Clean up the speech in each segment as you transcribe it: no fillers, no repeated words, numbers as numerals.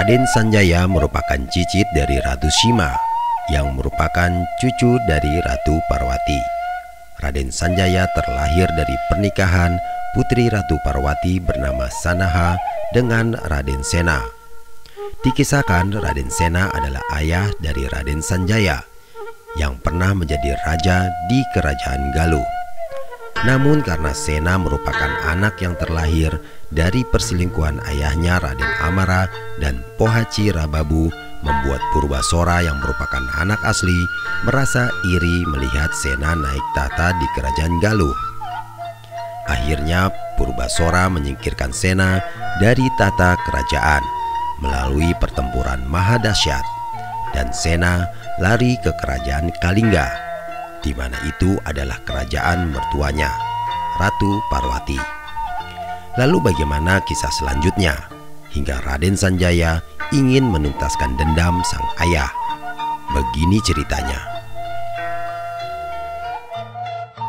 Raden Sanjaya merupakan cicit dari Ratu Sima yang merupakan cucu dari Ratu Parwati. Raden Sanjaya terlahir dari pernikahan putri Ratu Parwati bernama Sanaha dengan Raden Sena. Dikisahkan Raden Sena adalah ayah dari Raden Sanjaya yang pernah menjadi raja di kerajaan Galuh. Namun karena Sena merupakan anak yang terlahir dari perselingkuhan ayahnya Raden Amara dan Pohaci Rababu, membuat Purbasora yang merupakan anak asli merasa iri melihat Sena naik tahta di kerajaan Galuh. Akhirnya Purbasora menyingkirkan Sena dari tahta kerajaan melalui pertempuran mahadahsyat, dan Sena lari ke kerajaan Kalingga, di mana itu adalah kerajaan mertuanya, Ratu Parwati. Lalu bagaimana kisah selanjutnya hingga Raden Sanjaya ingin menuntaskan dendam sang ayah? Begini ceritanya.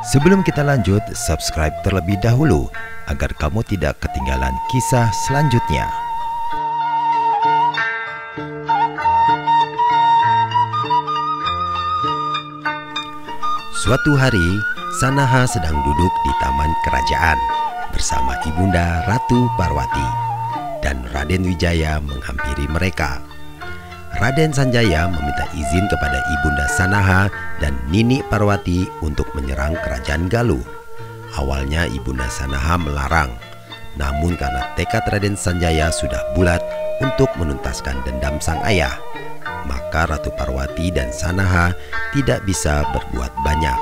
Sebelum kita lanjut, subscribe terlebih dahulu agar kamu tidak ketinggalan kisah selanjutnya. Suatu hari, Sanaha sedang duduk di taman kerajaan bersama ibunda Ratu Parwati, dan Raden Wijaya menghampiri mereka. Raden Sanjaya meminta izin kepada ibunda Sanaha dan Nini Parwati untuk menyerang kerajaan Galuh. Awalnya ibunda Sanaha melarang, namun karena tekad Raden Sanjaya sudah bulat untuk menuntaskan dendam sang ayah, maka Ratu Parwati dan Sanaha tidak bisa berbuat banyak.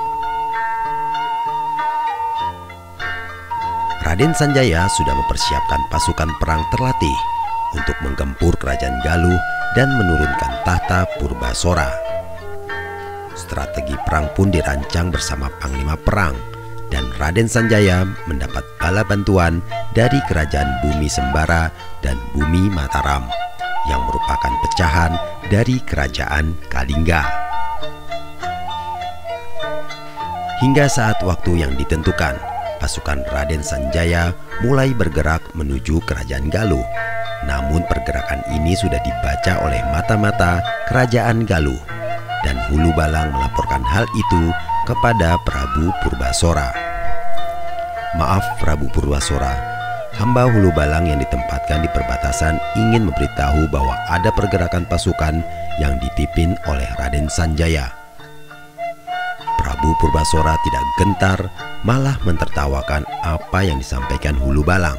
Raden Sanjaya sudah mempersiapkan pasukan perang terlatih untuk menggempur kerajaan Galuh dan menurunkan tahta Purbasora. Strategi perang pun dirancang bersama panglima perang, dan Raden Sanjaya mendapat bala bantuan dari kerajaan Bumi Sembara dan Bumi Mataram yang merupakan pecahan dari kerajaan Kalingga. Hingga saat waktu yang ditentukan, pasukan Raden Sanjaya mulai bergerak menuju kerajaan Galuh. Namun pergerakan ini sudah dibaca oleh mata-mata kerajaan Galuh, dan Hulu Balang melaporkan hal itu kepada Prabu Purbasora. Maaf Prabu Purbasora, hamba Hulu Balang yang ditempatkan di perbatasan ingin memberitahu bahwa ada pergerakan pasukan yang dipimpin oleh Raden Sanjaya. Prabu Purbasora tidak gentar, malah mentertawakan apa yang disampaikan Hulu Balang.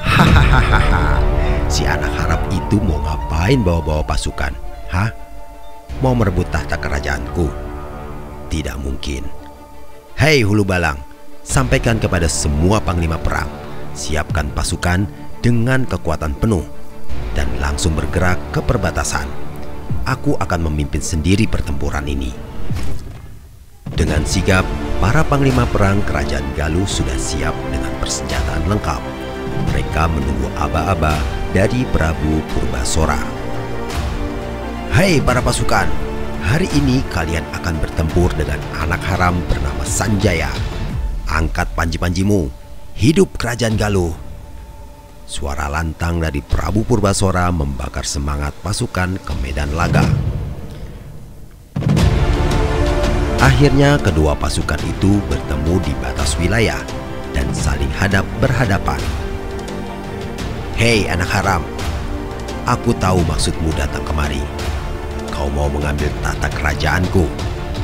Hahaha, si anak harap itu mau ngapain bawa-bawa pasukan? Hah? Mau merebut tahta kerajaanku? Tidak mungkin. Hei Hulu Balang, sampaikan kepada semua panglima perang, siapkan pasukan dengan kekuatan penuh dan langsung bergerak ke perbatasan. Aku akan memimpin sendiri pertempuran ini. Dengan sigap, para panglima perang kerajaan Galuh sudah siap dengan persenjataan lengkap. Mereka menunggu aba-aba dari Prabu Purbasora. Hei para pasukan, hari ini kalian akan bertempur dengan anak haram bernama Sanjaya. Angkat panji-panjimu, hidup kerajaan Galuh. Suara lantang dari Prabu Purbasora membakar semangat pasukan ke medan laga. Akhirnya kedua pasukan itu bertemu di batas wilayah dan saling hadap berhadapan. Hei anak haram, aku tahu maksudmu datang kemari. Kau mau mengambil tahta kerajaanku?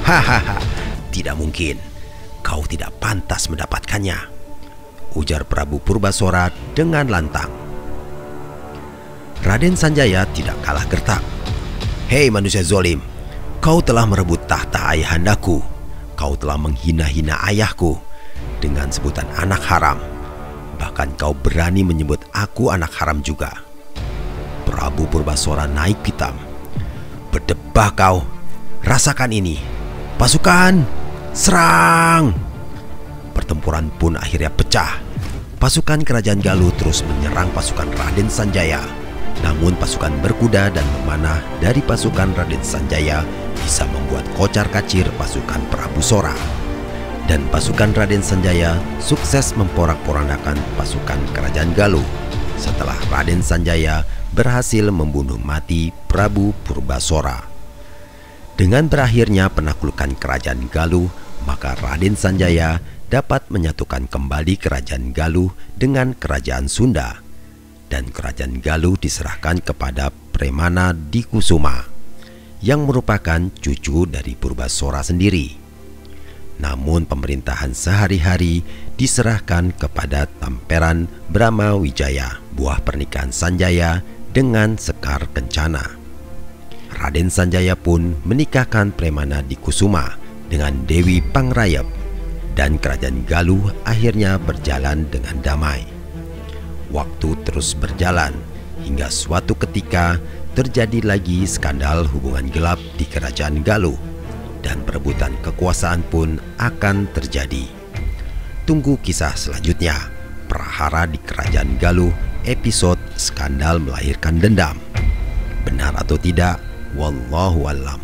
Hahaha, tidak mungkin. Kau tidak pantas mendapatkannya, ujar Prabu Purbasora dengan lantang. Raden Sanjaya tidak kalah gertak. Hei manusia zolim, kau telah merebut tahta ayahandaku. Kau telah menghina-hina ayahku dengan sebutan anak haram. Bahkan kau berani menyebut aku anak haram juga. Prabu Purbasora naik pitam. Berdebah kau, rasakan ini. Pasukan, serang! Pertempuran pun akhirnya pecah. Pasukan kerajaan Galuh terus menyerang pasukan Raden Sanjaya. Namun pasukan berkuda dan memanah dari pasukan Raden Sanjaya bisa membuat kocar-kacir pasukan Prabu Sora. Dan pasukan Raden Sanjaya sukses memporak-porandakan pasukan kerajaan Galuh setelah Raden Sanjaya berhasil membunuh mati Prabu Purbasora. Dengan berakhirnya penaklukan kerajaan Galuh, maka Raden Sanjaya dapat menyatukan kembali kerajaan Galuh dengan kerajaan Sunda, dan kerajaan Galuh diserahkan kepada Premana Dikusuma yang merupakan cucu dari Purbasora sendiri. Namun pemerintahan sehari-hari diserahkan kepada Tamperan Brahmawijaya, buah pernikahan Sanjaya dengan Sekar Kencana. Raden Sanjaya pun menikahkan Premana Dikusuma dengan Dewi Pangrayap, dan kerajaan Galuh akhirnya berjalan dengan damai. Waktu terus berjalan hingga suatu ketika terjadi lagi skandal hubungan gelap di kerajaan Galuh, dan perebutan kekuasaan pun akan terjadi. Tunggu kisah selanjutnya, Prahara di Kerajaan Galuh, episode Skandal Melahirkan Dendam. Benar atau tidak, wallahu a'lam.